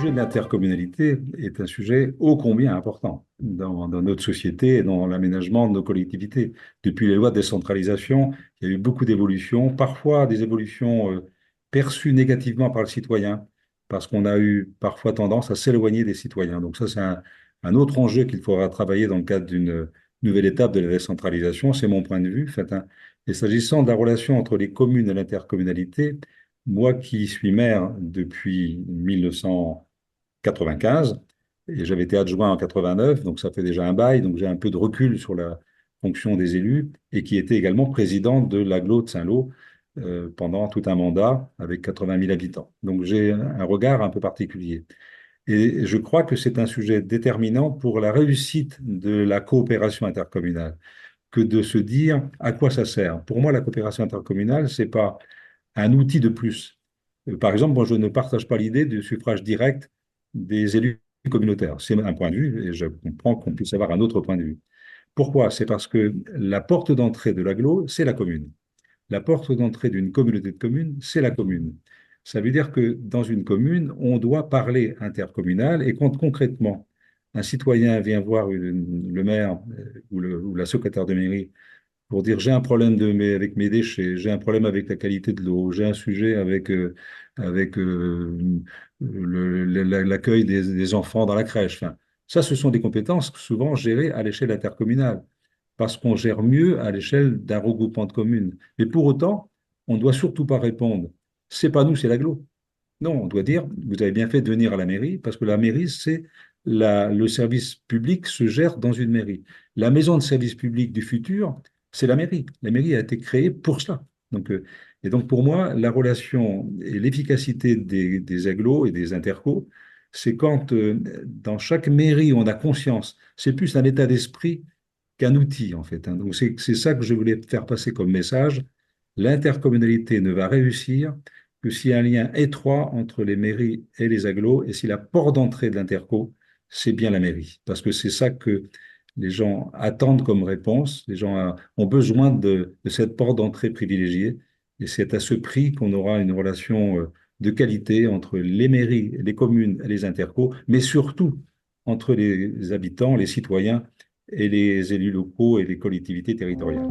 sujet de l'intercommunalité est un sujet ô combien important dans notre société et dans l'aménagement de nos collectivités. Depuis les lois de décentralisation, il y a eu beaucoup d'évolutions, parfois des évolutions perçues négativement par le citoyen, parce qu'on a eu parfois tendance à s'éloigner des citoyens. Donc ça, c'est un autre enjeu qu'il faudra travailler dans le cadre d'une nouvelle étape de la décentralisation, c'est mon point de vue. Et s'agissant de la relation entre les communes et l'intercommunalité, moi qui suis maire depuis 1995, et j'avais été adjoint en 89, donc ça fait déjà un bail, donc j'ai un peu de recul sur la fonction des élus, et qui était également président de l'agglo de Saint-Lô pendant tout un mandat avec 80 000 habitants. Donc j'ai un regard un peu particulier. Et je crois que c'est un sujet déterminant pour la réussite de la coopération intercommunale, que de se dire à quoi ça sert. Pour moi, la coopération intercommunale, c'est pas un outil de plus. Par exemple, moi, je ne partage pas l'idée du suffrage direct des élus communautaires. C'est un point de vue, et je comprends qu'on puisse avoir un autre point de vue. Pourquoi? C'est parce que la porte d'entrée de l'agglo, c'est la commune. La porte d'entrée d'une communauté de communes, c'est la commune. Ça veut dire que dans une commune, on doit parler intercommunal et quand concrètement un citoyen vient voir le maire ou la secrétaire de mairie pour dire j'ai un problème avec mes déchets, j'ai un problème avec la qualité de l'eau, j'ai un sujet avec l'accueil des enfants dans la crèche. Enfin, ça, ce sont des compétences souvent gérées à l'échelle intercommunale, parce qu'on gère mieux à l'échelle d'un regroupement de communes. Mais pour autant, on ne doit surtout pas répondre, c'est pas nous, c'est l'agglo. Non, on doit dire, vous avez bien fait de venir à la mairie, parce que la mairie, le service public se gère dans une mairie. La maison de service public du futur, c'est la mairie. La mairie a été créée pour cela. Et donc pour moi, la relation et l'efficacité des agglos et des intercos, c'est quand dans chaque mairie, on a conscience, c'est plus un état d'esprit qu'un outil, en fait. Donc c'est ça que je voulais faire passer comme message. L'intercommunalité ne va réussir que s'il y a un lien étroit entre les mairies et les agglos, et si la porte d'entrée de l'interco, c'est bien la mairie. Parce que c'est ça que les gens attendent comme réponse. Les gens ont besoin de cette porte d'entrée privilégiée. Et c'est à ce prix qu'on aura une relation de qualité entre les mairies, les communes et les intercos, mais surtout entre les habitants, les citoyens et les élus locaux et les collectivités territoriales.